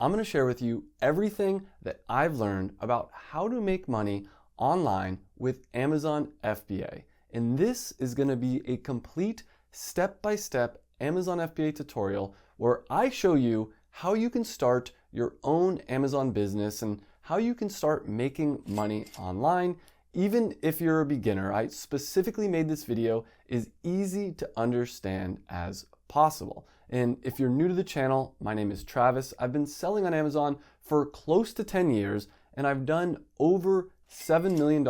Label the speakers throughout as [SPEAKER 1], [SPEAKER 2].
[SPEAKER 1] I'm going to share with you everything that I've learned about how to make money online with Amazon FBA. And this is going to be a complete step-by-step Amazon FBA tutorial where I show you how you can start your own Amazon business and how you can start making money online, even if you're a beginner. I specifically made this video as easy to understand as possible. And if you're new to the channel, my name is Travis. I've been selling on Amazon for close to 10 years, and I've done over $7 million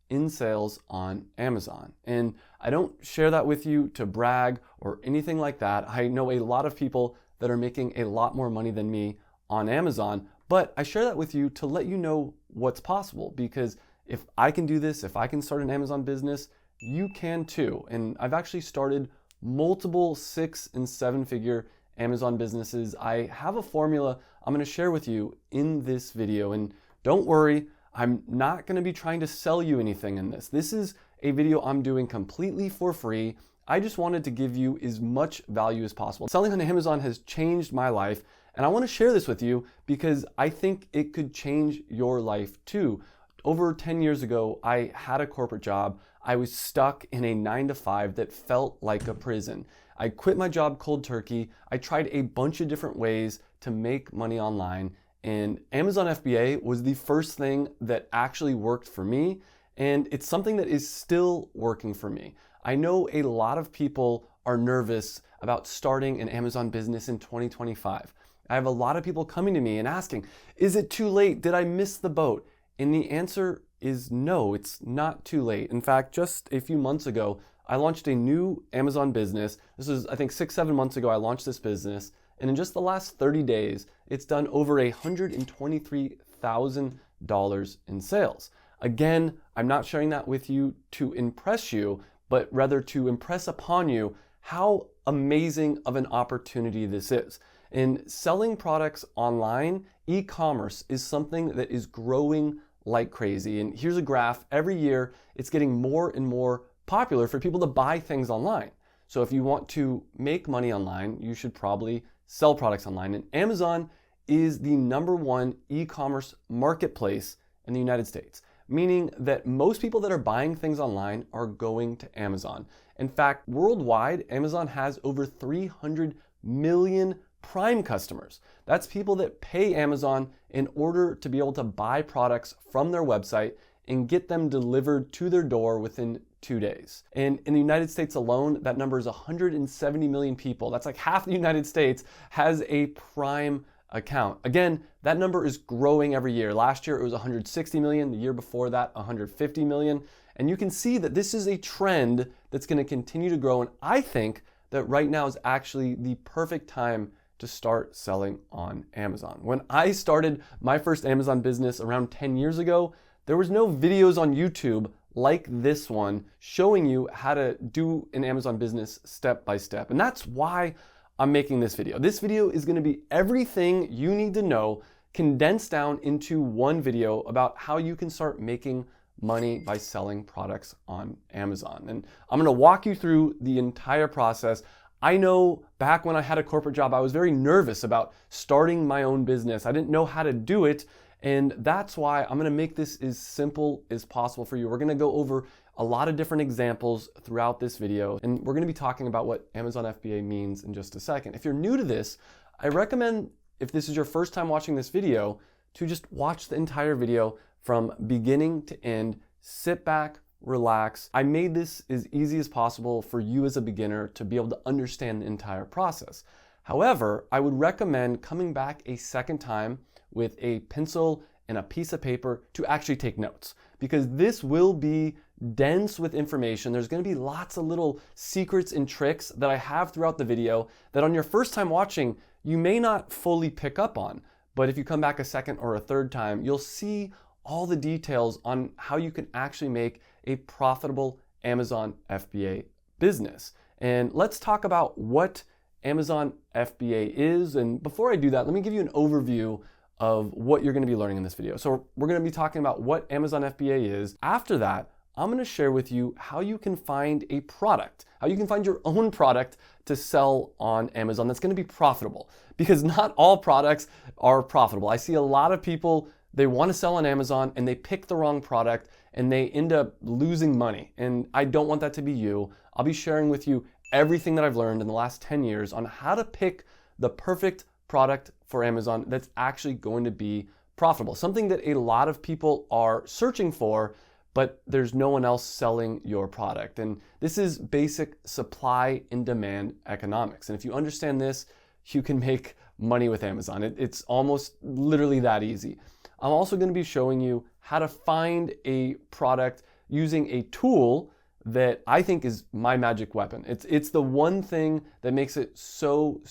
[SPEAKER 1] in sales on Amazon. And I don't share that with you to brag or anything like that. I know a lot of people that are making a lot more money than me on Amazon, but I share that with you to let you know what's possible, because if I can do this, if I can start an Amazon business, you can too. And I've actually started multiple 6- and 7-figure Amazon businesses. I have a formula I'm going to share with you in this video. And don't worry, I'm not going to be trying to sell you anything in this. This is a video I'm doing completely for free. I just wanted to give you as much value as possible. Selling on Amazon has changed my life, and I want to share this with you because I think it could change your life too. Over 10 years ago, I had a corporate job. I was stuck in a 9-to-5 that felt like a prison. I quit my job cold turkey. I tried a bunch of different ways to make money online, and Amazon FBA was the first thing that actually worked for me, and it's something that is still working for me. I know a lot of people are nervous about starting an Amazon business in 2025. I have a lot of people coming to me and asking, is it too late? Did I miss the boat? And the answer is no, it's not too late. In fact, just a few months ago, I launched a new Amazon business. This was, I think, 6-7 months ago, I launched this business. And in just the last 30 days, it's done over $123,000 in sales. Again, I'm not sharing that with you to impress you, but rather to impress upon you how amazing of an opportunity this is. And selling products online, e-commerce is something that is growing like crazy. And here's a graph. Every year, it's getting more and more popular for people to buy things online. So if you want to make money online, you should probably sell products online. And Amazon is the #1 e-commerce marketplace in the United States, meaning that most people that are buying things online are going to Amazon. In fact, worldwide, Amazon has over 300 million Prime customers. That's people that pay Amazon in order to be able to buy products from their website and get them delivered to their door within 2 days. And in the United States alone, that number is 170 million people. That's like half the United States has a Prime account. Again, that number is growing every year. Last year it was 160 million, the year before that 150 million. And you can see that this is a trend that's going to continue to grow. And I think that right now is actually the perfect time to start selling on Amazon. When I started my first Amazon business around 10 years ago, there was no videos on YouTube like this one showing you how to do an Amazon business step by step. And that's why I'm making this video. This video is going to be everything you need to know condensed down into one video about how you can start making money by selling products on Amazon. And I'm going to walk you through the entire process. I know back when I had a corporate job, I was very nervous about starting my own business. I didn't know how to do it. And that's why I'm going to make this as simple as possible for you. We're going to go over a lot of different examples throughout this video. And we're going to be talking about what Amazon FBA means in just a second. If you're new to this, I recommend, if this is your first time watching this video, to just watch the entire video from beginning to end. Sit back, relax. I made this as easy as possible for you as a beginner to be able to understand the entire process. However, I would recommend coming back a second time with a pencil and a piece of paper to actually take notes, because this will be dense with information. There's going to be lots of little secrets and tricks that I have throughout the video that on your first time watching, you may not fully pick up on. But if you come back a second or a third time, you'll see all the details on how you can actually make a profitable Amazon FBA business. And let's talk about what Amazon FBA is. And before I do that, let me give you an overview of what you're going to be learning in this video. So we're going to be talking about what Amazon FBA is. After that, I'm going to share with you how you can find a product, how you can find your own product to sell on Amazon that's going to be profitable, because not all products are profitable. I see a lot of people, they want to sell on Amazon and they pick the wrong product and they end up losing money. And I don't want that to be you. I'll be sharing with you everything that I've learned in the last 10 years on how to pick the perfect product for Amazon that's actually going to be profitable. Something that a lot of people are searching for, but there's no one else selling your product. And this is basic supply and demand economics. And if you understand this, you can make money with Amazon. It's almost literally that easy. I'm also going to be showing you how to find a product using a tool that I think is my magic weapon. It's the one thing that makes it so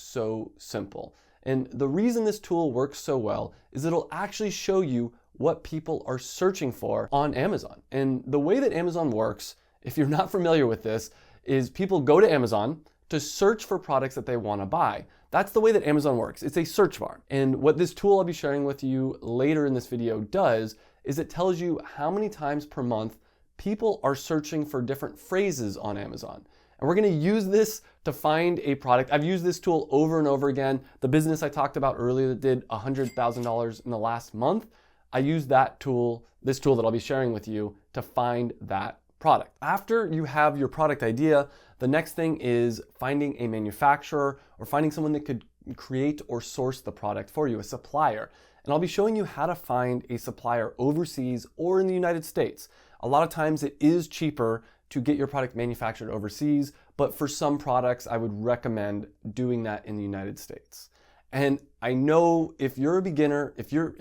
[SPEAKER 1] simple. And the reason this tool works so well is it'll actually show you what people are searching for on Amazon. And the way that Amazon works, if you're not familiar with this, is people go to Amazon to search for products that they want to buy. That's the way that Amazon works. It's a search bar. And what this tool I'll be sharing with you later in this video does is it tells you how many times per month people are searching for different phrases on Amazon. And we're going to use this to find a product. I've used this tool over and over again. The business I talked about earlier that did $100,000 in the last month, I used that tool, this tool that I'll be sharing with you, to find that product. After you have your product idea, the next thing is finding a manufacturer or finding someone that could create or source the product for you, a supplier. And I'll be showing you how to find a supplier overseas or in the United States. A lot of times it is cheaper to get your product manufactured overseas, but for some products, I would recommend doing that in the United States. And I know if you're a beginner, if you're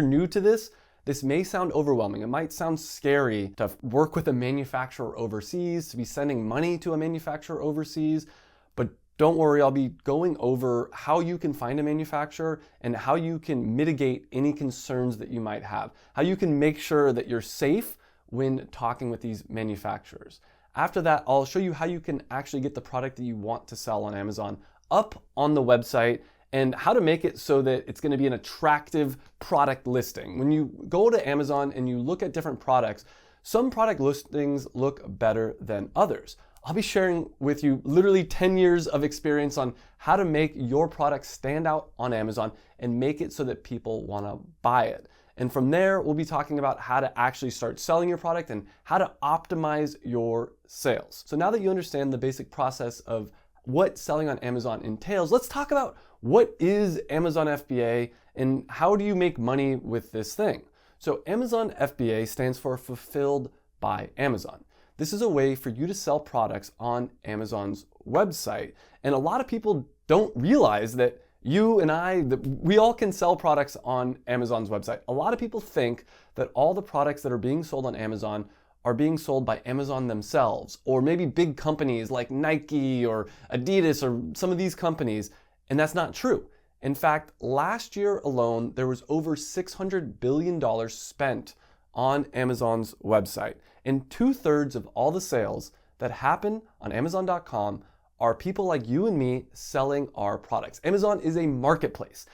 [SPEAKER 1] new to this, this may sound overwhelming. It might sound scary to work with a manufacturer overseas, to be sending money to a manufacturer overseas, but don't worry, I'll be going over how you can find a manufacturer and how you can mitigate any concerns that you might have, how you can make sure that you're safe when talking with these manufacturers. After that, I'll show you how you can actually get the product that you want to sell on Amazon up on the website and how to make it so that it's going to be an attractive product listing. When you go to Amazon and you look at different products, some product listings look better than others. I'll be sharing with you literally 10 years of experience on how to make your product stand out on Amazon and make it so that people want to buy it. And from there, we'll be talking about how to actually start selling your product and how to optimize your sales. So now that you understand the basic process of what selling on Amazon entails, let's talk about what is Amazon FBA and how do you make money with this thing. So Amazon FBA stands for Fulfilled by Amazon. This is a way for you to sell products on Amazon's website. And a lot of people don't realize that you and I, we all can sell products on Amazon's website. A lot of people think that all the products that are being sold on Amazon are being sold by Amazon themselves, or maybe big companies like Nike or Adidas or some of these companies, and that's not true. In fact, last year alone, there was over $600 billion spent on Amazon's website, and 2/3 of all the sales that happen on Amazon.com are people like you and me selling our products. Amazon is a marketplace.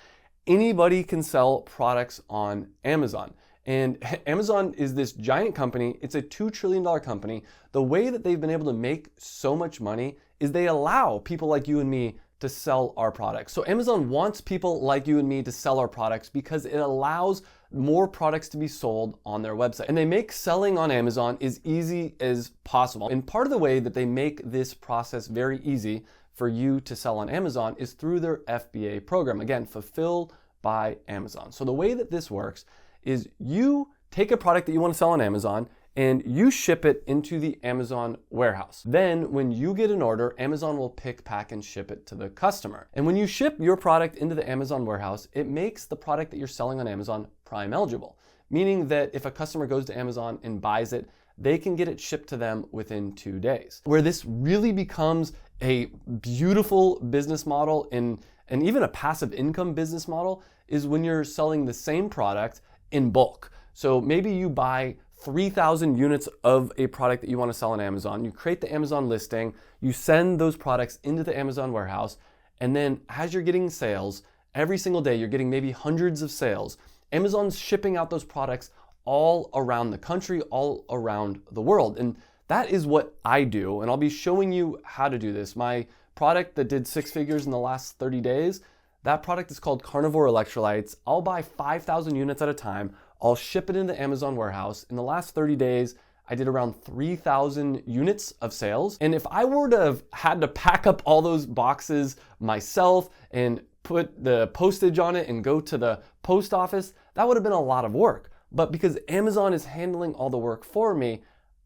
[SPEAKER 1] Anybody can sell products on Amazon. And Amazon is this giant company. It's a $2 trillion company. The way that they've been able to make so much money is they allow people like you and me to sell our products. So Amazon wants people like you and me to sell our products because it allows more products to be sold on their website. And they make selling on Amazon as easy as possible. And part of the way that they make this process very easy for you to sell on Amazon is through their FBA program. Again, Fulfilled by Amazon. So the way that this works is you take a product that you want to sell on Amazon and you ship it into the Amazon warehouse. Then when you get an order, Amazon will pick, pack, and ship it to the customer. And when you ship your product into the Amazon warehouse, it makes the product that you're selling on Amazon Prime eligible, meaning that if a customer goes to Amazon and buys it, they can get it shipped to them within 2 days. Where this really becomes a beautiful business model and even a passive income business model is when you're selling the same product in bulk. So maybe you buy 3,000 units of a product that you want to sell on Amazon. You create the Amazon listing, you send those products into the Amazon warehouse, and then as you're getting sales, every single day you're getting maybe hundreds of sales. Amazon's shipping out those products all around the country, all around the world. And that is what I do. And I'll be showing you how to do this. My product that did 6 figures in the last 30 days, that product is called Carnivore Electrolytes. I'll buy 5,000 units at a time. I'll ship it into the Amazon warehouse. In the last 30 days, I did around 3,000 units of sales. And if I were to have had to pack up all those boxes myself and put the postage on it and go to the post office, that would have been a lot of work. But because Amazon is handling all the work for me,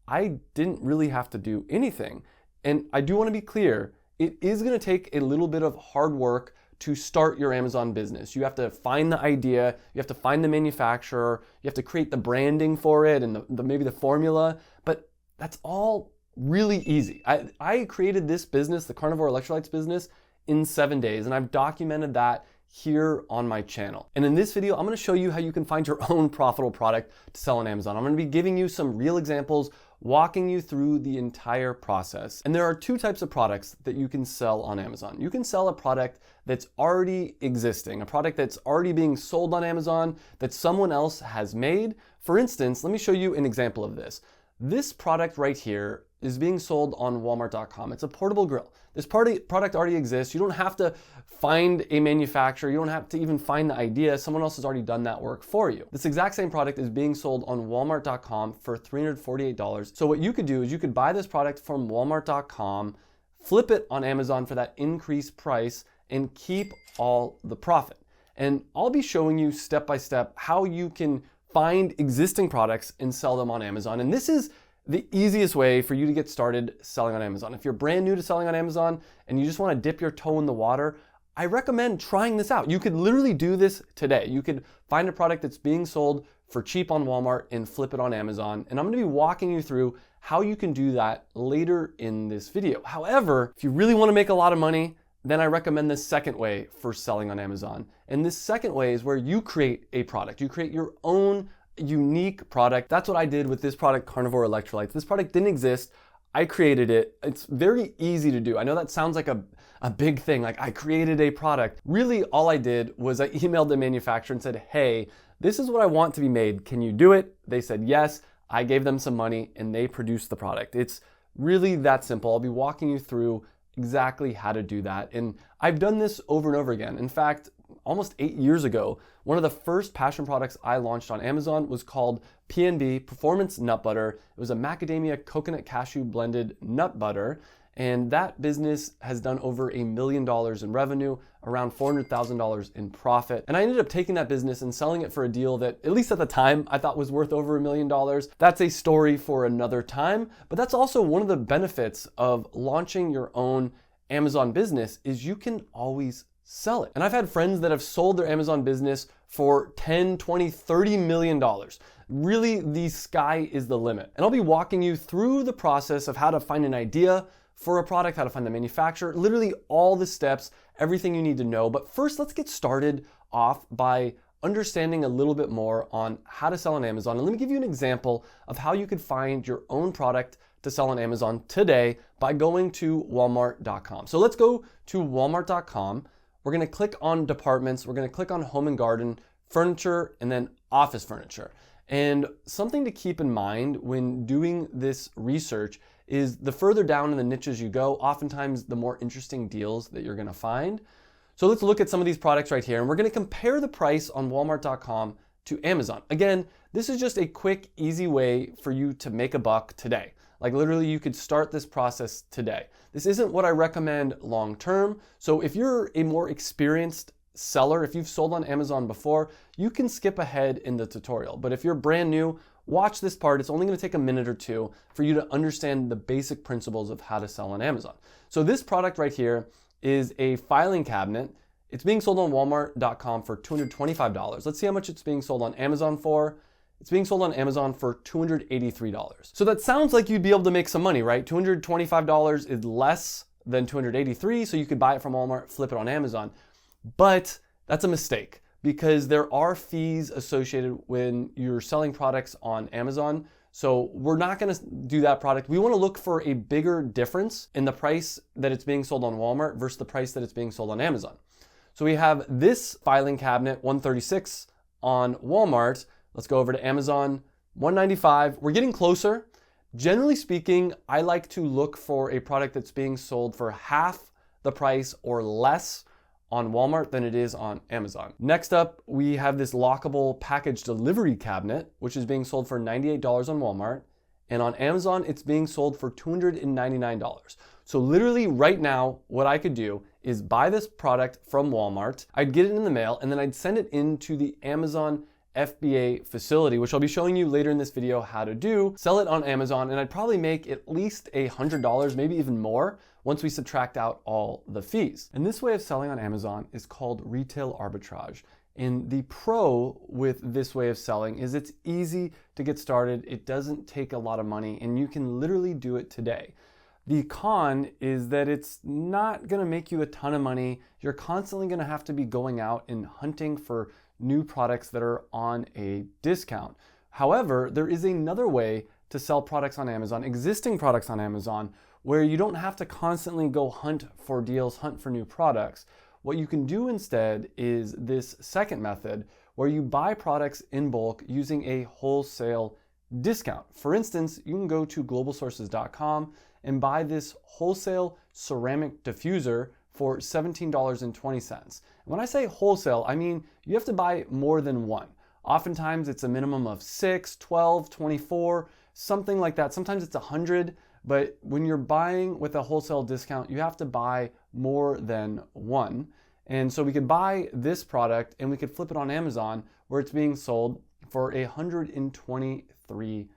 [SPEAKER 1] I didn't really have to do anything. And I do want to be clear, it is going to take a little bit of hard work to start your Amazon business. You have to find the idea, you have to find the manufacturer, you have to create the branding for it and maybe the formula, but that's all really easy. I created this business, the Carnivore Electrolytes business, in 7 days, and I've documented that here on my channel. And in this video, I'm gonna show you how you can find your own profitable product to sell on Amazon. I'm gonna be giving you some real examples, walking you through the entire process. And there are 2 types of products that you can sell on Amazon. You can sell a product that's already existing, a product that's already being sold on Amazon that someone else has made. For instance, let me show you an example of this. This product right here is being sold on Walmart.com. It's a portable grill. This product already exists. You don't have to find a manufacturer. You don't have to even find the idea. Someone else has already done that work for you. This exact same product is being sold on Walmart.com for $348. So what you could do is you could buy this product from Walmart.com, flip it on Amazon for that increased price, and keep all the profit. And I'll be showing you step by step how you can find existing products and sell them on Amazon. And this is the easiest way for you to get started selling on Amazon. If you're brand new to selling on Amazon and you just want to dip your toe in the water, I recommend trying this out. You could literally do this today. You could find a product that's being sold for cheap on Walmart and flip it on Amazon. And I'm going to be walking you through how you can do that later in this video. However, if you really want to make a lot of money, then I recommend the second way for selling on Amazon. And this second way is where you create a product. You create your own unique product. That's what I did with this product, Carnivore Electrolytes. This product didn't exist. I created it. It's very easy to do. I know that sounds like a big thing, like I created a product. Really, all I did was I emailed the manufacturer and said, hey, this is what I want to be made. Can you do it? They said yes. I gave them some money and they produced the product. It's really that simple. I'll be walking you through exactly how to do that. And I've done this over and over again. In fact, almost 8 years ago, one of the first passion products I launched on Amazon was called PNB Performance Nut Butter. It was a macadamia coconut cashew blended nut butter. And that business has done over $1 million in revenue, around $400,000 in profit. And I ended up taking that business and selling it for a deal that, at least at the time, I thought was worth over $1 million. That's a story for another time, but that's also one of the benefits of launching your own Amazon business is you can always sell it. And I've had friends that have sold their Amazon business for 10, 20, $30 million. Really, the sky is the limit. And I'll be walking you through the process of how to find an idea for a product, how to find the manufacturer, literally all the steps, everything you need to know. But first, let's get started off by understanding a little bit more on how to sell on Amazon. And let me give you an example of how you could find your own product to sell on Amazon today by going to Walmart.com. So let's go to Walmart.com. We're gonna click on departments. We're gonna click on home and garden, furniture, and then office furniture. And something to keep in mind when doing this research is the further down in the niches you go, oftentimes the more interesting deals that you're gonna find. So let's look at some of these products right here, and we're gonna compare the price on Walmart.com to Amazon. Again, this is just a quick, easy way for you to make a buck today. Like literally you could start this process today. This isn't what I recommend long-term. So if you're a more experienced seller, if you've sold on Amazon before, you can skip ahead in the tutorial. But if you're brand new, watch this part. It's only gonna take a minute or two for you to understand the basic principles of how to sell on Amazon. So this product right here is a filing cabinet. It's being sold on Walmart.com for $225. Let's see how much it's being sold on Amazon for. It's being sold on Amazon for $283. So that sounds like you'd be able to make some money, right? $225 is less than $283, so you could buy it from Walmart, flip it on Amazon. But that's a mistake because there are fees associated when you're selling products on Amazon. So we're not gonna do that product. We wanna look for a bigger difference in the price that it's being sold on Walmart versus the price that it's being sold on Amazon. So we have this filing cabinet, $136 on Walmart. Let's go over to Amazon, $195. We're getting closer. Generally speaking, I like to look for a product that's being sold for half the price or less on Walmart than it is on Amazon. Next up, we have this lockable package delivery cabinet, which is being sold for $98 on Walmart. And on Amazon, it's being sold for $299. So literally right now, what I could do is buy this product from Walmart. I'd get it in the mail, and then I'd send it into the Amazon FBA facility, which I'll be showing you later in this video how to do, sell it on Amazon, and I'd probably make at least $100, maybe even more, once we subtract out all the fees. And this way of selling on Amazon is called retail arbitrage. And the pro with this way of selling is it's easy to get started, it doesn't take a lot of money, and you can literally do it today. The con is that it's not gonna make you a ton of money. You're constantly gonna have to be going out and hunting for new products that are on a discount. However, there is another way to sell products on Amazon, existing products on Amazon, where you don't have to constantly go hunt for deals, hunt for new products. What you can do instead is this second method where you buy products in bulk using a wholesale discount. For instance, you can go to globalsources.com and buy this wholesale ceramic diffuser for $17.20. When I say wholesale, I mean you have to buy more than one. Oftentimes it's a minimum of 6, 12, 24, something like that. Sometimes it's 100, but when you're buying with a wholesale discount, you have to buy more than one. And so we could buy this product and we could flip it on Amazon where it's being sold for $123.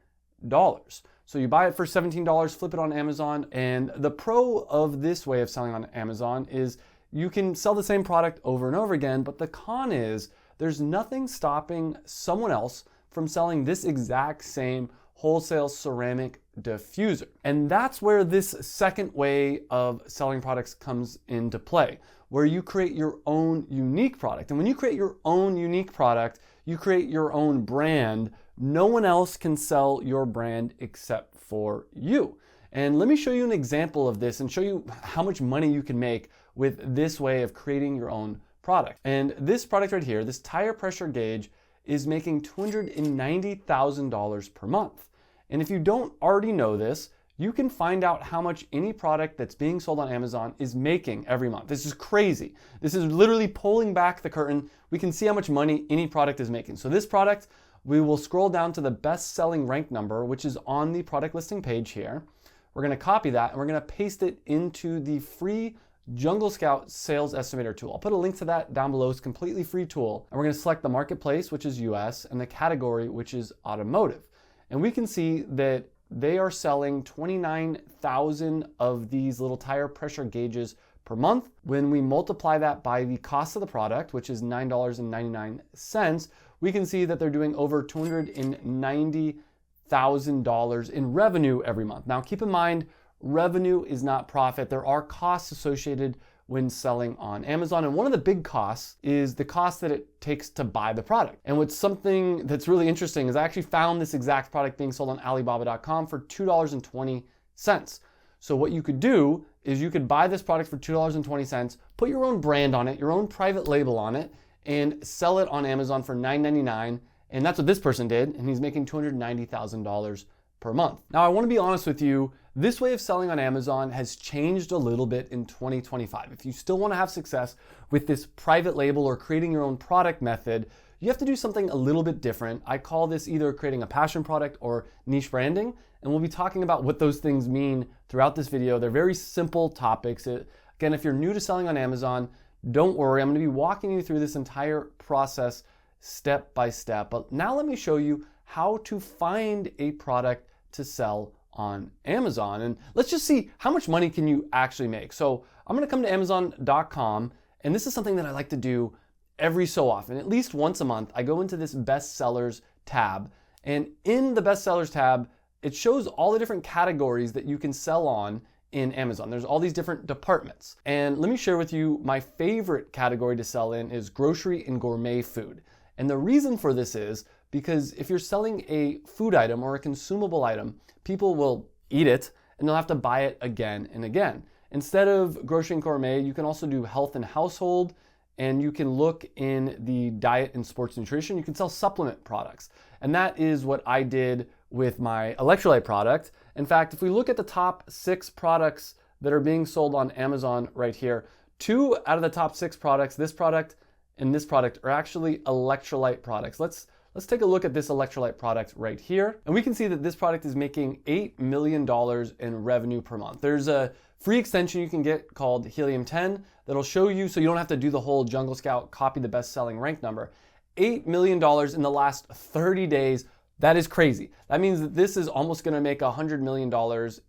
[SPEAKER 1] So you buy it for $17, flip it on Amazon, and the pro of this way of selling on Amazon is you can sell the same product over and over again, but the con is there's nothing stopping someone else from selling this exact same wholesale ceramic diffuser. And that's where this second way of selling products comes into play, where you create your own unique product. And when you create your own unique product, you create your own brand. No one else can sell your brand except for you. And let me show you an example of this and show you how much money you can make with this way of creating your own product. And this product right here, this tire pressure gauge, is making $290,000 per month. And if you don't already know this, you can find out how much any product that's being sold on Amazon is making every month. This is crazy. This is literally pulling back the curtain. We can see how much money any product is making. So this product, we will scroll down to the best-selling rank number, which is on the product listing page here. We're gonna copy that and we're gonna paste it into the free Jungle Scout Sales Estimator tool. I'll put a link to that down below. It's a completely free tool. And we're gonna select the marketplace, which is US, and the category, which is automotive. And we can see that they are selling 29,000 of these little tire pressure gauges per month. When we multiply that by the cost of the product, which is $9.99, we can see that they're doing over $290,000 in revenue every month. Now, keep in mind, revenue is not profit. There are costs associated when selling on Amazon. And one of the big costs is the cost that it takes to buy the product. And what's something that's really interesting is I actually found this exact product being sold on Alibaba.com for $2.20. So what you could do is you could buy this product for $2.20, put your own brand on it, your own private label on it, and sell it on Amazon for $9.99. And that's what this person did. And he's making $290,000 per month. Now, I want to be honest with you, this way of selling on Amazon has changed a little bit in 2025. If you still want to have success with this private label or creating your own product method, you have to do something a little bit different. I call this either creating a passion product or niche branding, and we'll be talking about what those things mean throughout this video. They're very simple topics. Again, if you're new to selling on Amazon, don't worry, I'm going to be walking you through this entire process step by step. But now let me show you how to find a product to sell on Amazon. And let's just see how much money can you actually make. So I'm going to come to Amazon.com, and this is something that I like to do every so often. At least once a month, I go into this bestsellers tab, and in the bestsellers tab, it shows all the different categories that you can sell on in Amazon. There's all these different departments. And let me share with you my favorite category to sell in is grocery and gourmet food. And the reason for this is because if you're selling a food item or a consumable item, people will eat it and they'll have to buy it again and again. Instead of grocery and gourmet, you can also do health and household and you can look in the diet and sports nutrition. You can sell supplement products. And that is what I did with my electrolyte product. In fact, if we look at the top 6 products that are being sold on Amazon right here, 2 out of the top 6 products, this product and this product, are actually electrolyte products. Let's take a look at this electrolyte product right here. And we can see that this product is making $8 million in revenue per month. There's a free extension you can get called Helium 10 that'll show you, so you don't have to do the whole Jungle Scout, copy the best-selling rank number. $8 million in the last 30 days. That is crazy. That means that this is almost gonna make $100 million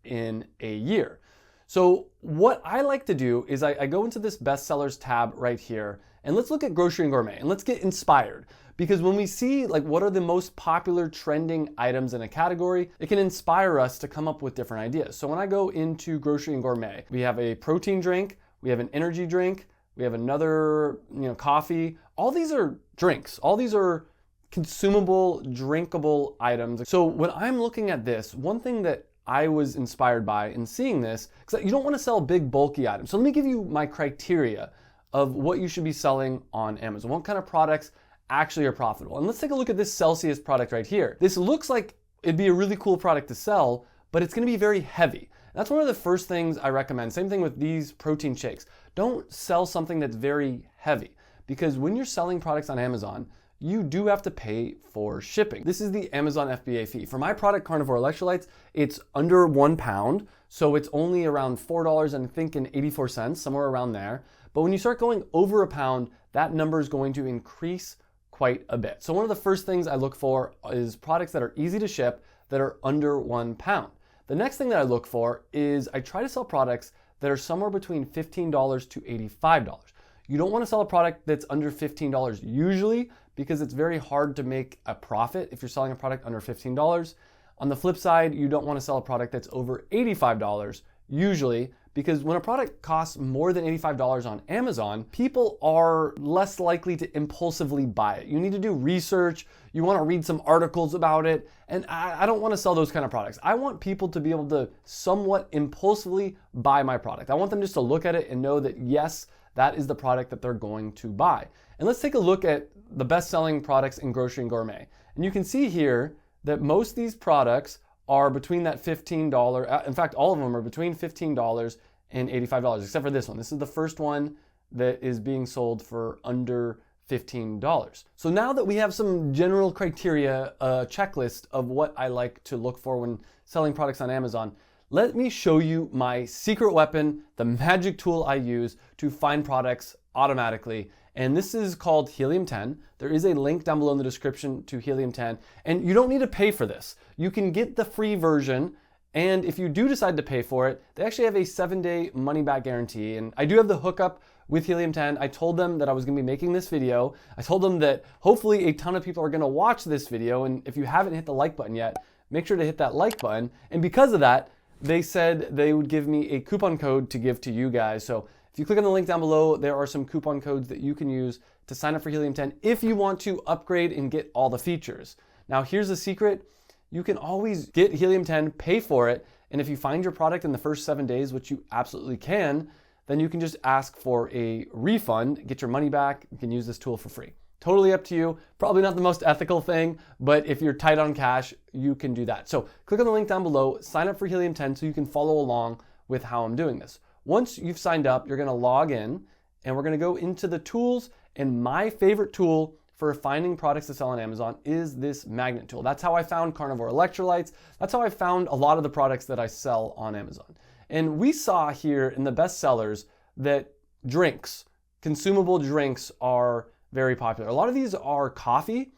[SPEAKER 1] in a year. So what I like to do is I go into this bestsellers tab right here, and let's look at grocery and gourmet, and let's get inspired. Because when we see like what are the most popular trending items in a category, it can inspire us to come up with different ideas. So when I go into grocery and gourmet, we have a protein drink, we have an energy drink, we have another, coffee. All these are drinks. All these are consumable, drinkable items. So when I'm looking at this, one thing that I was inspired by in seeing this, because you don't want to sell big, bulky items. So let me give you my criteria of what you should be selling on Amazon. What kind of products actually are profitable? And let's take a look at this Celsius product right here. This looks like it'd be a really cool product to sell, but it's gonna be very heavy. That's one of the first things I recommend. Same thing with these protein shakes. Don't sell something that's very heavy, because when you're selling products on Amazon, you do have to pay for shipping. This is the Amazon FBA fee. For my product, Carnivore Electrolytes, it's under 1 pound, so it's only around $4 and I think in 84 cents, somewhere around there. But when you start going over a pound, that number is going to increase quite a bit. So one of the first things I look for is products that are easy to ship, that are under 1 pound. The next thing that I look for is I try to sell products that are somewhere between $15 to $85. You don't want to sell a product that's under $15 usually, because it's very hard to make a profit if you're selling a product under $15. On the flip side, you don't want to sell a product that's over $85 usually, because when a product costs more than $85 on Amazon, people are less likely to impulsively buy it. You need to do research, you want to read some articles about it, and I don't want to sell those kind of products. I want people to be able to somewhat impulsively buy my product. I want them just to look at it and know that yes, that is the product that they're going to buy. And let's take a look at the best-selling products in grocery and gourmet. And you can see here that most of these products are between that $15, in fact, all of them are between $15 and $85, except for this one. This is the first one that is being sold for under $15. So now that we have some general criteria, a checklist of what I like to look for when selling products on Amazon, let me show you my secret weapon, the magic tool I use to find products automatically. And this is called Helium 10. There is a link down below in the description to Helium 10. And you don't need to pay for this. You can get the free version. And if you do decide to pay for it, they actually have a 7-day money-back guarantee. And I do have the hookup with Helium 10. I told them that I was gonna be making this video. I told them that hopefully a ton of people are gonna watch this video. And if you haven't hit the like button yet, make sure to hit that like button. And because of that, they said they would give me a coupon code to give to you guys. So if you click on the link down below, there are some coupon codes that you can use to sign up for Helium 10 if you want to upgrade and get all the features. Now here's the secret. You can always get Helium 10, pay for it, and if you find your product in the first 7 days, which you absolutely can, then you can just ask for a refund, get your money back. You can use this tool for free. Totally up to you. Probably not the most ethical thing, but if you're tight on cash, you can do that. So click on the link down below, sign up for Helium 10 so you can follow along with how I'm doing this. Once you've signed up, you're gonna log in and we're gonna go into the tools, and my favorite tool for finding products to sell on Amazon is this magnet tool. That's how I found Carnivore Electrolytes. That's how I found a lot of the products that I sell on Amazon. And we saw here in the best sellers that drinks, consumable drinks are very popular. A lot of these are coffee,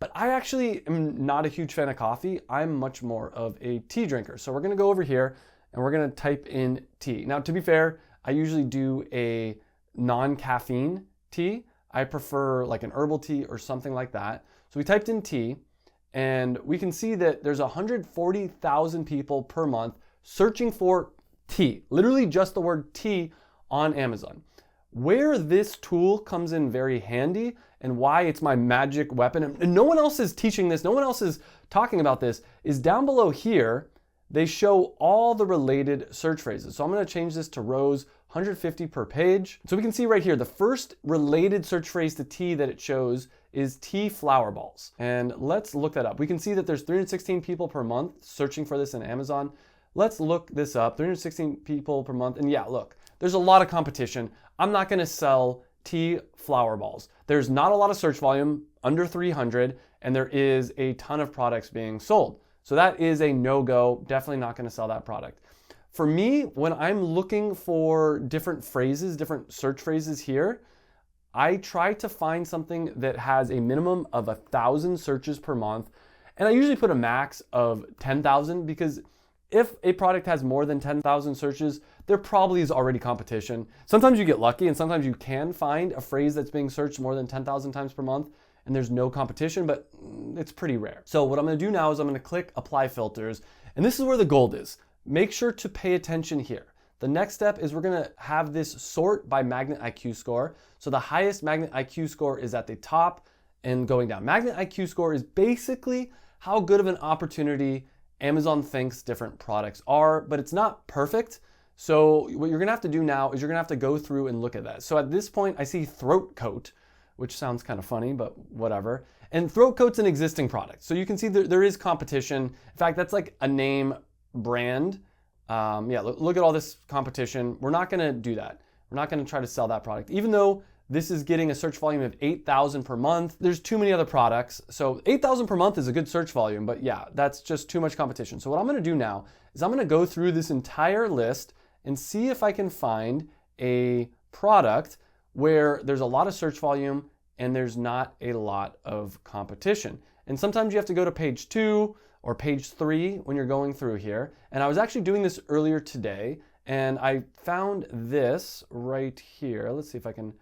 [SPEAKER 1] but I actually am not a huge fan of coffee. I'm much more of a tea drinker. So we're gonna go over here and we're gonna type in tea. Now, to be fair, I usually do a non-caffeine tea. I prefer like an herbal tea or something like that. So we typed in tea, and we can see that there's 140,000 people per month searching for tea, literally just the word tea on Amazon. Where this tool comes in very handy and why it's my magic weapon, and no one else is teaching this, no one else is talking about this, is down below here, they show all the related search phrases. So I'm gonna change this to Rose 150 per page. So we can see right here, the first related search phrase to tea that it shows is tea flower balls. And let's look that up. We can see that there's 316 people per month searching for this in Amazon. Let's look this up, 316 people per month. And yeah, look, there's a lot of competition. I'm not gonna sell tea flower balls. There's not a lot of search volume, under 300, and there is a ton of products being sold. So that is a no-go, definitely not gonna sell that product. For me, when I'm looking for different phrases, different search phrases here, I try to find something that has a minimum of 1,000 searches per month. And I usually put a max of 10,000 because if a product has more than 10,000 searches, there probably is already competition. Sometimes you get lucky and sometimes you can find a phrase that's being searched more than 10,000 times per month and there's no competition, but it's pretty rare. So what I'm gonna do now is I'm gonna click apply filters, and this is where the gold is. Make sure to pay attention here. The next step is we're gonna have this sort by Magnet IQ score. So the highest Magnet IQ score is at the top and going down. Magnet IQ score is basically how good of an opportunity Amazon thinks different products are, but it's not perfect. So what you're gonna have to do now is you're gonna have to go through and look at that. So at this point, I see throat coat, which sounds kind of funny, but whatever. And throat coat's an existing product. So you can see there is competition. In fact, that's like a name brand. Yeah, look at all this competition. We're not gonna do that. We're not gonna try to sell that product. Even though this is getting a search volume of 8,000 per month, there's too many other products. So 8,000 per month is a good search volume, but yeah, that's just too much competition. So what I'm gonna do now is I'm gonna go through this entire list and see if I can find a product where there's a lot of search volume and there's not a lot of competition. And sometimes you have to go to page 2 or page 3 when you're going through here. And I was actually doing this earlier today and I found this right here. Let's see if I can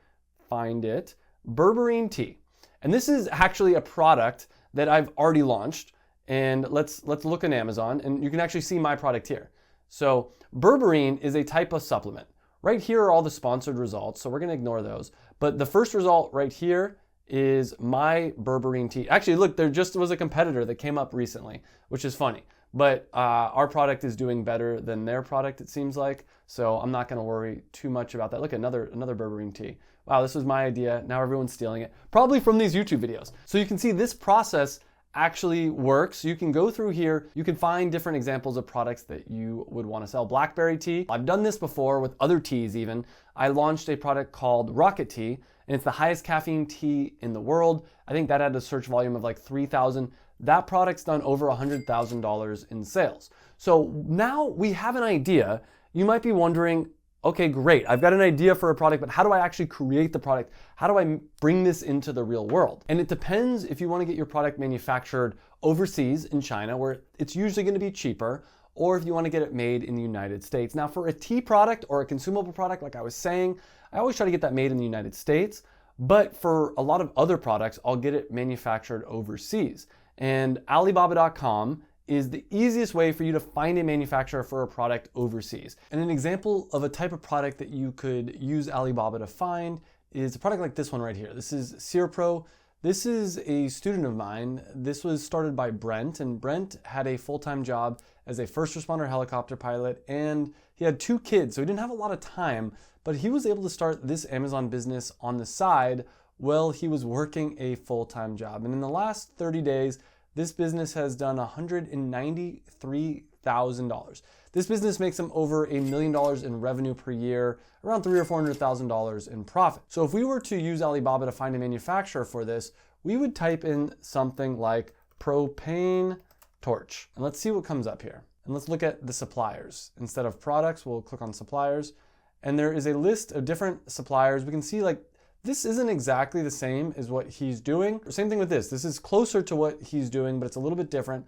[SPEAKER 1] find it. Berberine tea. And this is actually a product that I've already launched. And let's look in Amazon and you can actually see my product here. So berberine is a type of supplement. Right here are all the sponsored results, so we're gonna ignore those. But the first result right here is my berberine tea. Actually, look, there just was a competitor that came up recently, which is funny. But our product is doing better than their product, it seems like. So I'm not gonna worry too much about that. Look, another berberine tea. Wow, this was my idea. Now everyone's stealing it. Probably from these YouTube videos. So you can see this process actually works. You can go through here, you can find different examples of products that you would want to sell. Blackberry tea, I've done this before with other teas even. I launched a product called Rocket Tea, and it's the highest caffeine tea in the world. I think that had a search volume of like 3,000. That product's done over $100,000 in sales. So now we have an idea. You might be wondering, okay, great, I've got an idea for a product, but how do I actually create the product? How do I bring this into the real world? And it depends if you want to get your product manufactured overseas in China, where it's usually going to be cheaper, or if you want to get it made in the United States. Now, for a tea product or a consumable product, like I was saying, I always try to get that made in the United States, but for a lot of other products, I'll get it manufactured overseas. And Alibaba.com is the easiest way for you to find a manufacturer for a product overseas. And an example of a type of product that you could use Alibaba to find is a product like this one right here. This is SearPro. This is a student of mine. This was started by Brent, and Brent had a full-time job as a first responder helicopter pilot, and he had 2 kids, so he didn't have a lot of time, but he was able to start this Amazon business on the side while he was working a full-time job. And in the last 30 days, this business has done $193,000. This business makes him over $1 million in revenue per year, around $300,000 or $400,000 in profit. So if we were to use Alibaba to find a manufacturer for this, we would type in something like propane torch. And let's see what comes up here. And let's look at the suppliers. Instead of products, we'll click on suppliers. And there is a list of different suppliers. We can see like this isn't exactly the same as what he's doing. Same thing with this. This is closer to what he's doing, but it's a little bit different.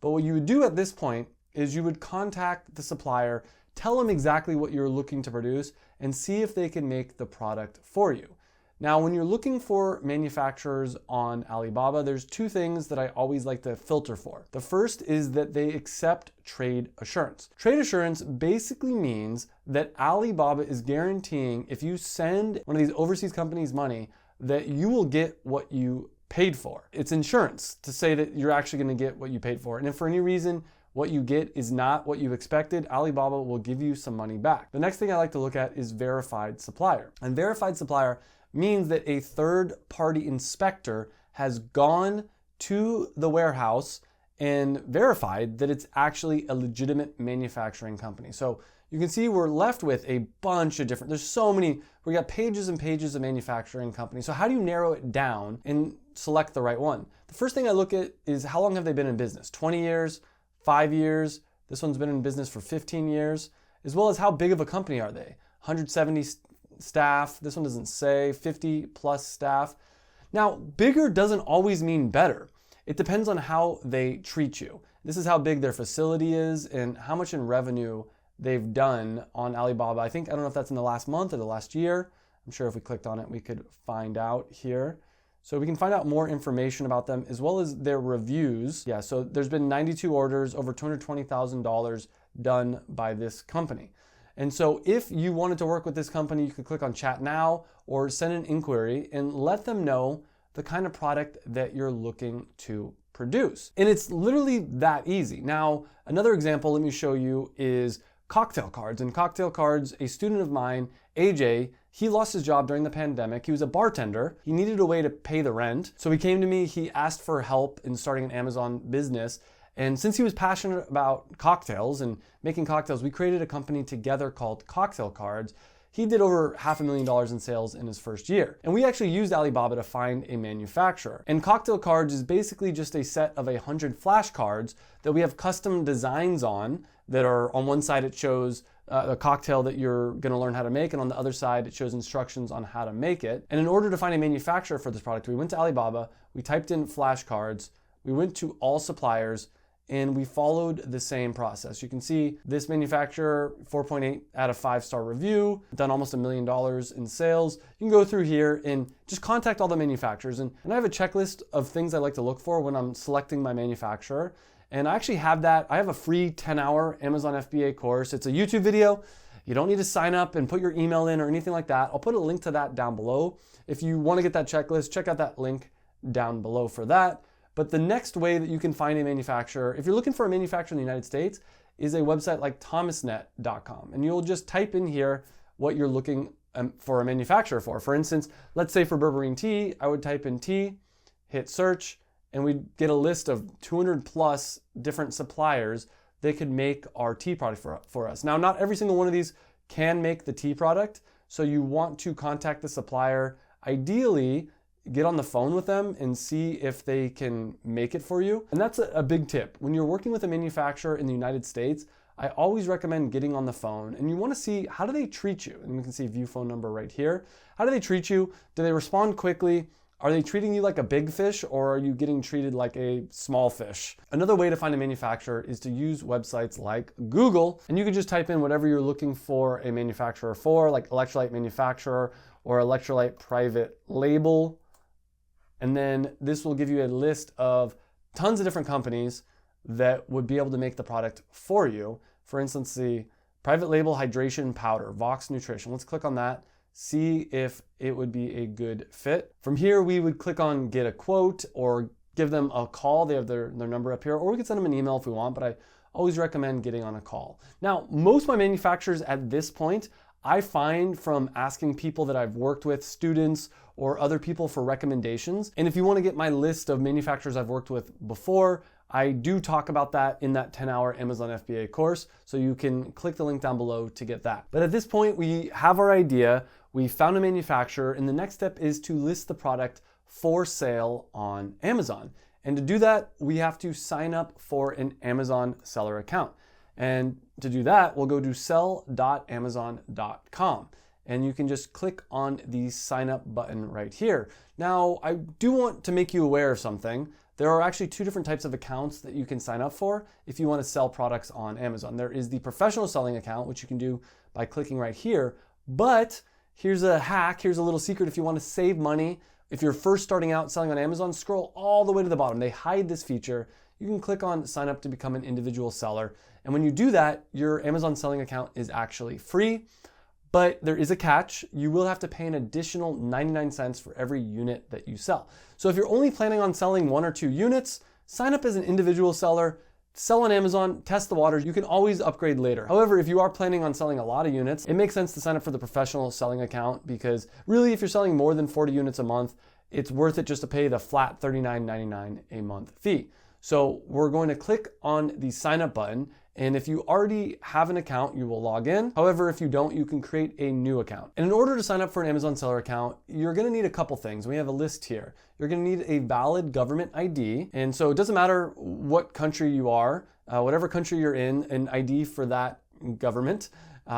[SPEAKER 1] But what you would do at this point is you would contact the supplier, tell them exactly what you're looking to produce, and see if they can make the product for you. Now, when you're looking for manufacturers on Alibaba, there's 2 things that I always like to filter for. The first is that they accept trade assurance. Trade assurance basically means that Alibaba is guaranteeing if you send one of these overseas companies money, that you will get what you paid for. It's insurance to say that you're actually going to get what you paid for. And if for any reason what you get is not what you expected, Alibaba will give you some money back. The next thing I like to look at is verified supplier. And verified supplier means that a third-party inspector has gone to the warehouse and verified that it's actually a legitimate manufacturing company. So you can see we're left with a bunch of different, there's so many, we got pages and pages of manufacturing companies. So how do you narrow it down and select the right one? The first thing I look at is how long have they been in business? 20 years, 5 years, this one's been in business for 15 years, as well as how big of a company are they? 170 staff, this one doesn't say, 50 plus staff. Now, bigger doesn't always mean better. It depends on how they treat you. This is how big their facility is and how much in revenue they've done on Alibaba. I don't know if that's in the last month or the last year. I'm sure if we clicked on it, we could find out here. So we can find out more information about them as well as their reviews. Yeah, so there's been 92 orders, over $220,000 done by this company. And so if you wanted to work with this company, you could click on chat now or send an inquiry and let them know the kind of product that you're looking to produce. And it's literally that easy. Now, another example, let me show you, is cocktail cards. And cocktail cards, a student of mine, AJ, he lost his job during the pandemic. He was a bartender. He needed a way to pay the rent. So he came to me, he asked for help in starting an Amazon business. And since he was passionate about cocktails and making cocktails, we created a company together called Cocktail Cards. He did over $500,000 in sales in his first year. And we actually used Alibaba to find a manufacturer. And Cocktail Cards is basically just a set of 100 flashcards that we have custom designs on that are, on one side it shows a cocktail that you're gonna learn how to make, and on the other side it shows instructions on how to make it. And in order to find a manufacturer for this product, we went to Alibaba, we typed in flashcards, we went to all suppliers, and we followed the same process. You can see this manufacturer, 4.8 out of 5-star review, done almost $1 million in sales. You can go through here and just contact all the manufacturers. And I have a checklist of things I like to look for when I'm selecting my manufacturer. And I actually have that. I have a free 10-hour Amazon FBA course. It's a YouTube video. You don't need to sign up and put your email in or anything like that. I'll put a link to that down below. If you want to get that checklist, check out that link down below for that. But the next way that you can find a manufacturer, if you're looking for a manufacturer in the United States, is a website like thomasnet.com. And you'll just type in here what you're looking for a manufacturer for. For instance, let's say for berberine tea, I would type in tea, hit search, and we'd get a list of 200 plus different suppliers that could make our tea product for us. Now, not every single one of these can make the tea product, so you want to contact the supplier. Ideally, get on the phone with them and see if they can make it for you. And that's a big tip. When you're working with a manufacturer in the United States, I always recommend getting on the phone, and you want to see, how do they treat you? And we can see view phone number right here. How do they treat you? Do they respond quickly? Are they treating you like a big fish, or are you getting treated like a small fish? Another way to find a manufacturer is to use websites like Google, and you can just type in whatever you're looking for a manufacturer for, like electrolyte manufacturer or electrolyte private label. And then this will give you a list of tons of different companies that would be able to make the product for you. For instance, the private label hydration powder, Vox Nutrition. Let's click on that, see if it would be a good fit. From here, we would click on get a quote or give them a call. They have their number up here, or we could send them an email if we want, but I always recommend getting on a call. Now, most of my manufacturers at this point, I find from asking people that I've worked with, students or other people for recommendations. And if you want to get my list of manufacturers I've worked with before, I do talk about that in that 10-hour Amazon FBA course. So you can click the link down below to get that. But at this point, we have our idea, we found a manufacturer, and the next step is to list the product for sale on Amazon. And to do that, we have to sign up for an Amazon seller account. And to do that, we'll go to sell.amazon.com. And you can just click on the sign up button right here. Now, I do want to make you aware of something. There are actually two different types of accounts that you can sign up for if you want to sell products on Amazon. There is the professional selling account, which you can do by clicking right here. But here's a hack, here's a little secret. If you want to save money, if you're first starting out selling on Amazon, scroll all the way to the bottom. They hide this feature. You can click on sign up to become an individual seller. And when you do that, your Amazon selling account is actually free. But there is a catch. You will have to pay an additional 99 cents for every unit that you sell. So if you're only planning on selling 1 or 2 units, sign up as an individual seller, sell on Amazon, test the waters. You can always upgrade later. However, if you are planning on selling a lot of units, it makes sense to sign up for the professional selling account, because really if you're selling more than 40 units a month, it's worth it just to pay the flat $39.99 a month fee. So we're going to click on the sign up button. And if you already have an account, you will log in. However, if you don't, you can create a new account. And in order to sign up for an Amazon seller account, you're gonna need a couple things. We have a list here. You're gonna need a valid government ID. And so it doesn't matter what country you are, whatever country you're in, an ID for that government,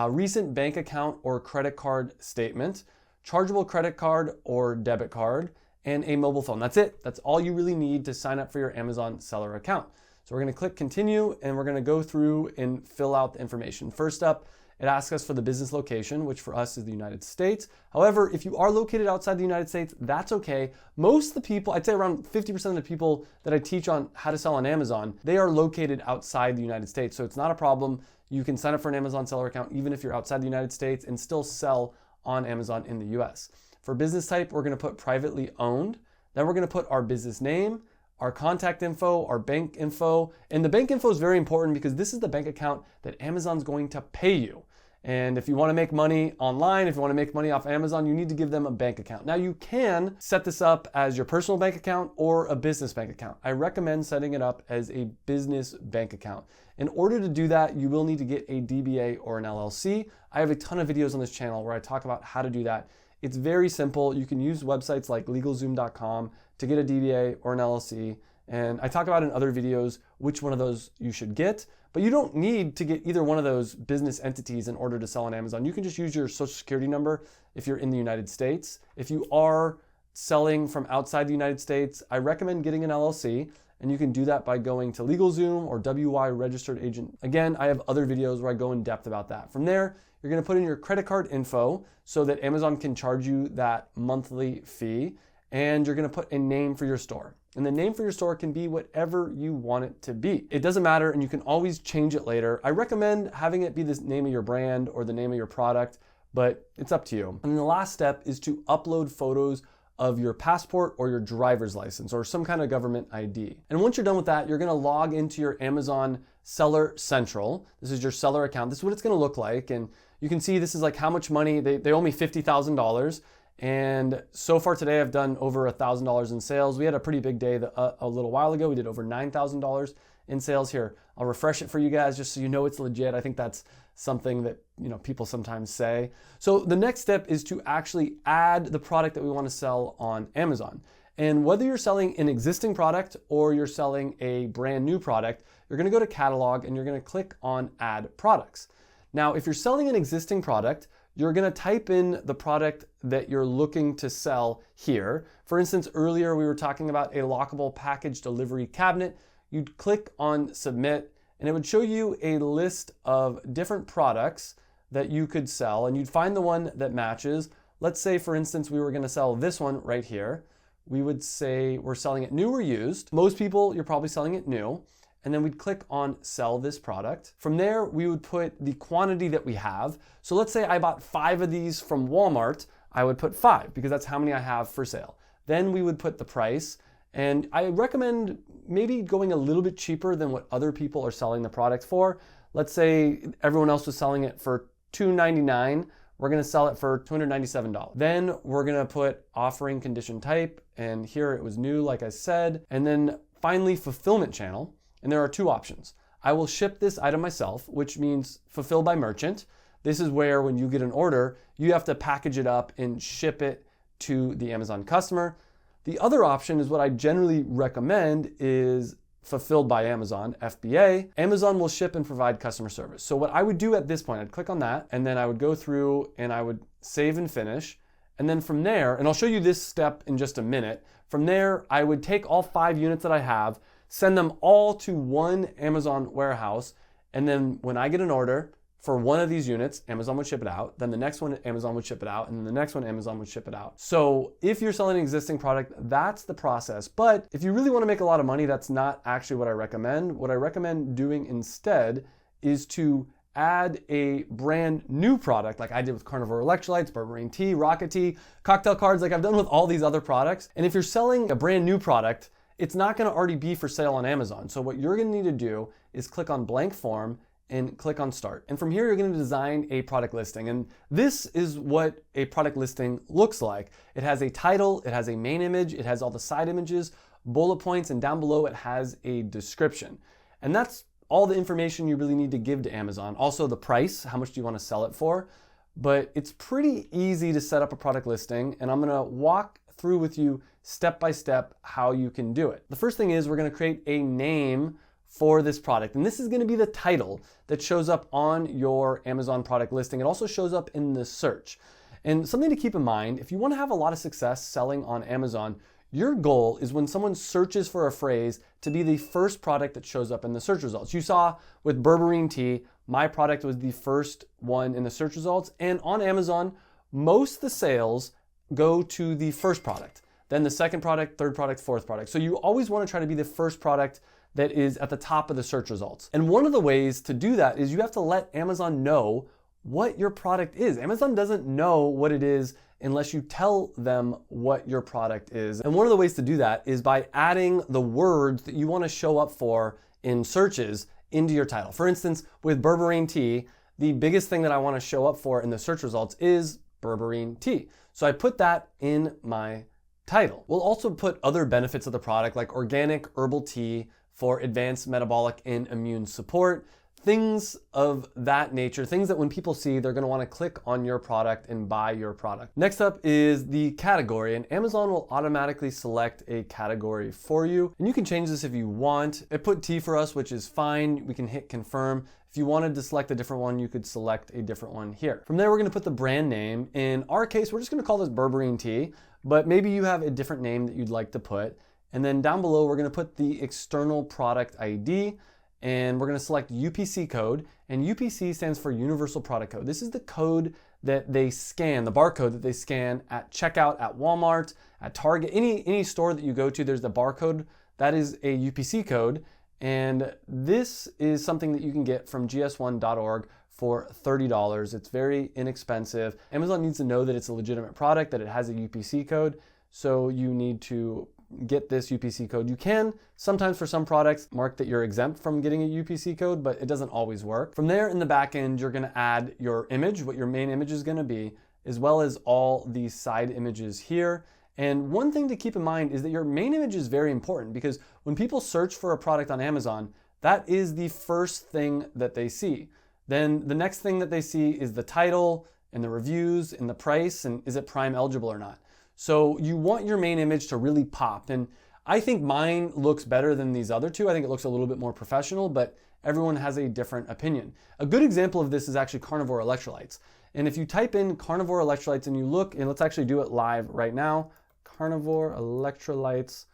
[SPEAKER 1] recent bank account or credit card statement, chargeable credit card or debit card, and a mobile phone. That's it. That's all you really need to sign up for your Amazon seller account. So we're gonna click continue, and we're gonna go through and fill out the information. First up, it asks us for the business location, which for us is the United States. However, if you are located outside the United States, that's okay. Most of the people, I'd say around 50% of the people that I teach on how to sell on Amazon, they are located outside the United States. So it's not a problem. You can sign up for an Amazon seller account even if you're outside the United States and still sell on Amazon in the US. For business type, we're gonna put privately owned. Then we're gonna put our business name, our contact info, our bank info. And the bank info is very important because this is the bank account that Amazon's going to pay you. And if you want to make money online, if you want to make money off Amazon, you need to give them a bank account. Now you can set this up as your personal bank account or a business bank account. I recommend setting it up as a business bank account. In order to do that, you will need to get a DBA or an LLC. I have a ton of videos on this channel where I talk about how to do that. It's very simple. You can use websites like LegalZoom.com to get a DBA or an LLC. And I talk about in other videos which one of those you should get, but you don't need to get either one of those business entities in order to sell on Amazon. You can just use your social security number if you're in the United States. If you are selling from outside the United States, I recommend getting an LLC, and you can do that by going to LegalZoom or WY Registered Agent. Again, I have other videos where I go in depth about that. From there, you're gonna put in your credit card info so that Amazon can charge you that monthly fee, and you're gonna put a name for your store. And the name for your store can be whatever you want it to be. It doesn't matter, and you can always change it later. I recommend having it be the name of your brand or the name of your product, but it's up to you. And the last step is to upload photos of your passport or your driver's license or some kind of government ID. And once you're done with that, you're gonna log into your Amazon Seller Central. This is your seller account. This is what it's gonna look like. And you can see this is like how much money, they owe me $50,000. And so far today, I've done over $1,000 in sales. We had a pretty big day a little while ago. We did over $9,000 in sales here. I'll refresh it for you guys just so you know it's legit. I think that's something that people sometimes say. So the next step is to actually add the product that we want to sell on Amazon. And whether you're selling an existing product or you're selling a brand new product, you're going to go to catalog and you're going to click on add products. Now, if you're selling an existing product, you're gonna type in the product that you're looking to sell here. For instance, earlier we were talking about a lockable package delivery cabinet. You'd click on submit, and it would show you a list of different products that you could sell, and you'd find the one that matches. Let's say, for instance, we were gonna sell this one right here. We would say we're selling it new or used. Most people, you're probably selling it new. And then we'd click on sell this product. From there, we would put the quantity that we have. So let's say I bought 5 of these from Walmart, I would put 5 because that's how many I have for sale. Then we would put the price, and I recommend maybe going a little bit cheaper than what other people are selling the product for. Let's say everyone else was selling it for $299. We're gonna sell it for $297. Then we're gonna put offering condition type, and here it was new, like I said. And then finally, fulfillment channel. And there are 2 options. I will ship this item myself, which means fulfilled by merchant. This is where when you get an order, you have to package it up and ship it to the Amazon customer. The other option is what I generally recommend is fulfilled by Amazon, FBA. Amazon will ship and provide customer service. So what I would do at this point, I'd click on that, and then I would go through and I would save and finish. And then from there, and I'll show you this step in just a minute, from there, I would take all 5 units that I have, send them all to one Amazon warehouse, and then when I get an order for one of these units, Amazon would ship it out, then the next one, Amazon would ship it out, and then the next one, Amazon would ship it out. So if you're selling an existing product, that's the process. But if you really want to make a lot of money, that's not actually what I recommend. What I recommend doing instead is to add a brand new product like I did with Carnivore Electrolytes, Berberine Tea, Rocket Tea, cocktail cards like I've done with all these other products. And if you're selling a brand new product, it's not going to already be for sale on Amazon. So what you're going to need to do is click on blank form and click on start. And from here, you're going to design a product listing. And this is what a product listing looks like. It has a title, it has a main image, it has all the side images, bullet points, and down below it has a description. And that's all the information you really need to give to Amazon. Also the price, how much do you want to sell it for? But it's pretty easy to set up a product listing, and I'm going to walk through with you step by step how you can do it. The first thing is we're going to create a name for this product, and this is going to be the title that shows up on your Amazon product listing. It also shows up in the search. And something to keep in mind, if you want to have a lot of success selling on Amazon, your goal is when someone searches for a phrase to be the first product that shows up in the search results. You saw with berberine tea, my product was the first one in the search results, and on Amazon, most of the sales go to the first product, then the second product, third product, fourth product. So you always want to try to be the first product that is at the top of the search results. And one of the ways to do that is you have to let Amazon know what your product is. Amazon doesn't know what it is unless you tell them what your product is. And one of the ways to do that is by adding the words that you want to show up for in searches into your title. For instance, with berberine tea, the biggest thing that I want to show up for in the search results is berberine tea. So I put that in my title. We'll also put other benefits of the product like organic herbal tea for advanced metabolic and immune support, things of that nature, things that when people see, they're going to want to click on your product and buy your product. Next up is the category, and Amazon will automatically select a category for you. And you can change this if you want. It put tea for us, which is fine. We can hit confirm. If you wanted to select a different one, you could select a different one here. From there, we're going to put the brand name. In our case, we're just going to call this berberine tea, but maybe you have a different name that you'd like to put. And then down below, we're going to put the external product ID, and we're going to select UPC code, and UPC stands for Universal Product Code. This is the code that they scan, the barcode that they scan at checkout, at Walmart, at Target, any store that you go to, there's the barcode. That is a UPC code, and this is something that you can get from gs1.org for $30. It's very inexpensive. Amazon needs to know that it's a legitimate product, that it has a UPC code, so you need to get this UPC code. You can sometimes for some products mark that you're exempt from getting a UPC code, but it doesn't always work. From there in the back end, you're going to add your image, what your main image is going to be, as well as all these side images here. And one thing to keep in mind is that your main image is very important because when people search for a product on Amazon, that is the first thing that they see. Then the next thing that they see is the title and the reviews and the price and is it Prime eligible or not. So you want your main image to really pop. And I think mine looks better than these other two. I think it looks a little bit more professional, but everyone has a different opinion. A good example of this is actually carnivore electrolytes. And if you type in carnivore electrolytes and you look, and let's actually do it live right now, carnivore electrolytes.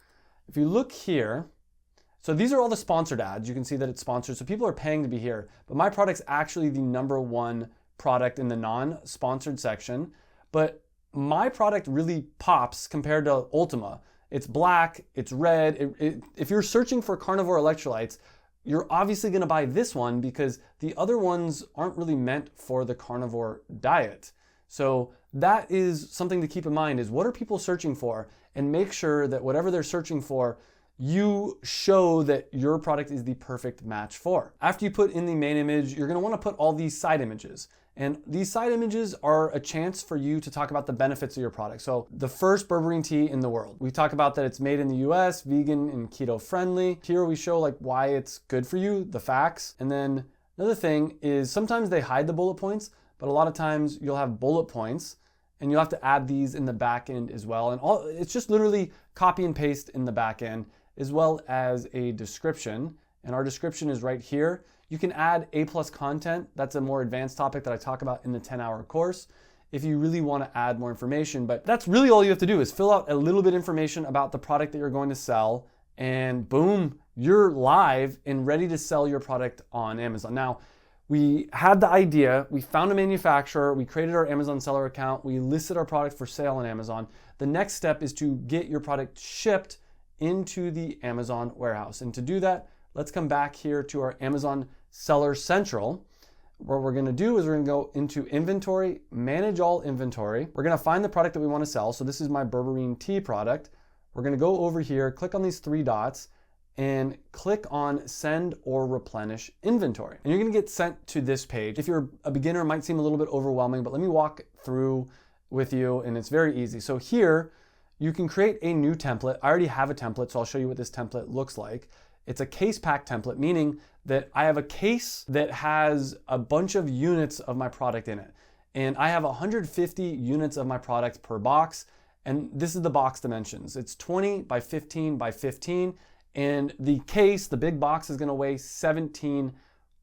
[SPEAKER 1] If you look here, so these are all the sponsored ads. You can see that it's sponsored. So people are paying to be here, but my product's actually the #1 product in the non-sponsored section. But my product really pops compared to Ultima. It's black, it's red. If you're searching for carnivore electrolytes, you're obviously going to buy this one because the other ones aren't really meant for the carnivore diet. So that is something to keep in mind is what are people searching for, and make sure that whatever they're searching for, you show that your product is the perfect match for. After you put in the main image, you're going to want to put all these side images. And these side images are a chance for you to talk about the benefits of your product. So the first berberine tea in the world. We talk about that it's made in the US, vegan and keto friendly. Here we show like why it's good for you, the facts. And then another thing is sometimes they hide the bullet points, but a lot of times you'll have bullet points and you'll have to add these in the back end as well. And it's just literally copy and paste in the back end, as well as a description. And our description is right here. You can add A+ content. That's a more advanced topic that I talk about in the 10-hour course if you really want to add more information. But that's really all you have to do is fill out a little bit of information about the product that you're going to sell, and boom, you're live and ready to sell your product on Amazon. Now, we had the idea, we found a manufacturer, we created our Amazon seller account, we listed our product for sale on Amazon. The next step is to get your product shipped into the Amazon warehouse. And to do that, let's come back here to our Amazon Seller Central. What we're gonna do is we're gonna go into inventory, manage all inventory. We're gonna find the product that we wanna sell. So this is my berberine tea product. we're gonna go over here, click on these three dots, and click on Send or Replenish Inventory. And you're gonna get sent to this page. If you're a beginner, it might seem a little bit overwhelming, but let me walk through with you, and it's very easy. So here, you can create a new template. I already have a template, so I'll show you what this template looks like. It's a case pack template, meaning that I have a case that has a bunch of units of my product in it. And I have 150 units of my product per box, and this is the box dimensions. It's 20 by 15 by 15, and the case, the big box, is gonna weigh 17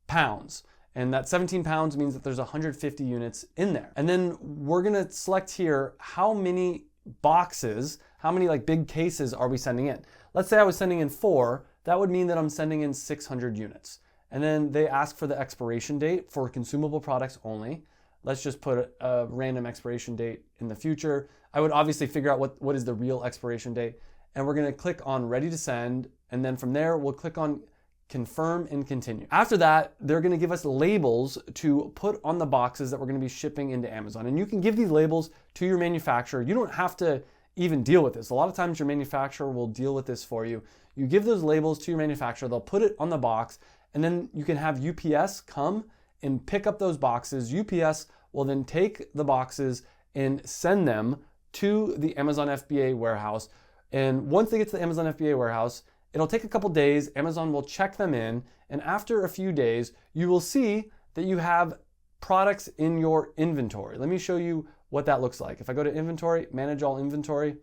[SPEAKER 1] pounds. And that 17 pounds means that there's 150 units in there. And then we're gonna select here how many boxes, how many like big cases are we sending in? Let's say I was sending in 4, that would mean that I'm sending in 600 units. And then they ask for the expiration date for consumable products only. Let's just put a random expiration date in the future. I would obviously figure out what is the real expiration date. And we're gonna click on Ready to Send. And then from there, we'll click on Confirm and Continue. After that, they're gonna give us labels to put on the boxes that we're gonna be shipping into Amazon. And you can give these labels to your manufacturer. You don't have to even deal with this. A lot of times your manufacturer will deal with this for you. You give those labels to your manufacturer, they'll put it on the box, and then you can have UPS come and pick up those boxes. UPS will then take the boxes and send them to the Amazon FBA warehouse. And once they get to the Amazon FBA warehouse, it'll take a couple days. Amazon will check them in, and after a few days, you will see that you have products in your inventory. Let me show you what that looks like. If I go to Inventory, Manage All Inventory,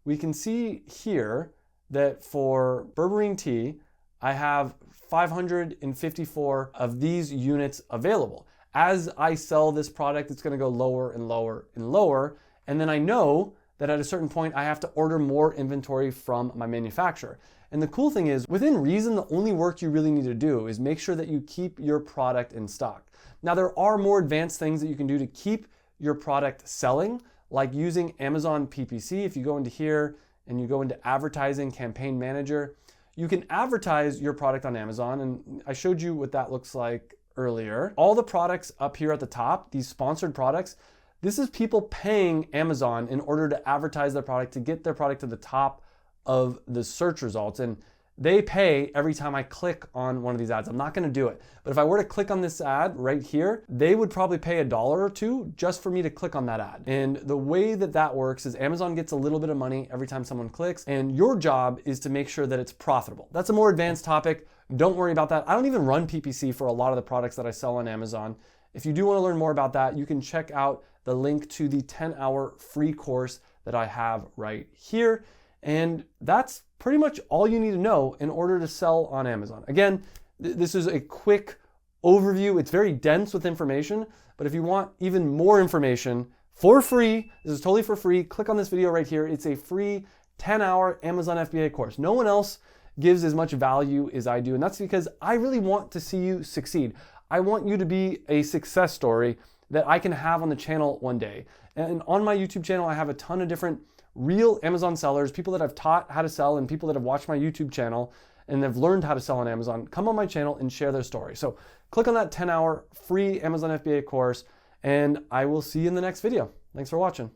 [SPEAKER 1] we can see here that for berberine tea, I have 554 of these units available. As I sell this product, it's gonna go lower and lower and lower, and then I know that at a certain point I have to order more inventory from my manufacturer. And the cool thing is, within reason, the only work you really need to do is make sure that you keep your product in stock. Now, there are more advanced things that you can do to keep your product selling, like using Amazon PPC. If you go into here and you go into Advertising Campaign Manager, you can advertise your product on Amazon, and I showed you what that looks like earlier. All the products up here at the top, these sponsored products, this is people paying Amazon in order to advertise their product, to get their product to the top of the search results. And they pay every time I click on one of these ads. I'm not gonna do it, but if I were to click on this ad right here, they would probably pay $1 or $2 just for me to click on that ad. And the way that that works is Amazon gets a little bit of money every time someone clicks, and your job is to make sure that it's profitable. That's a more advanced topic. Don't worry about that. I don't even run PPC for a lot of the products that I sell on Amazon. If you do want to learn more about that, you can check out the link to the 10-hour free course that I have right here. And that's pretty much all you need to know in order to sell on Amazon. Again, this is a quick overview. It's very dense with information, but if you want even more information for free, this is totally for free, click on this video right here. It's a free 10-hour Amazon FBA course. No one else gives as much value as I do, and that's because I really want to see you succeed. I want you to be a success story that I can have on the channel one day. And on my YouTube channel, I have a ton of different real Amazon sellers, people that I've taught how to sell, and people that have watched my YouTube channel and have learned how to sell on Amazon, come on my channel and share their story. So click on that 10-hour free Amazon FBA course, and I will see you in the next video. Thanks for watching.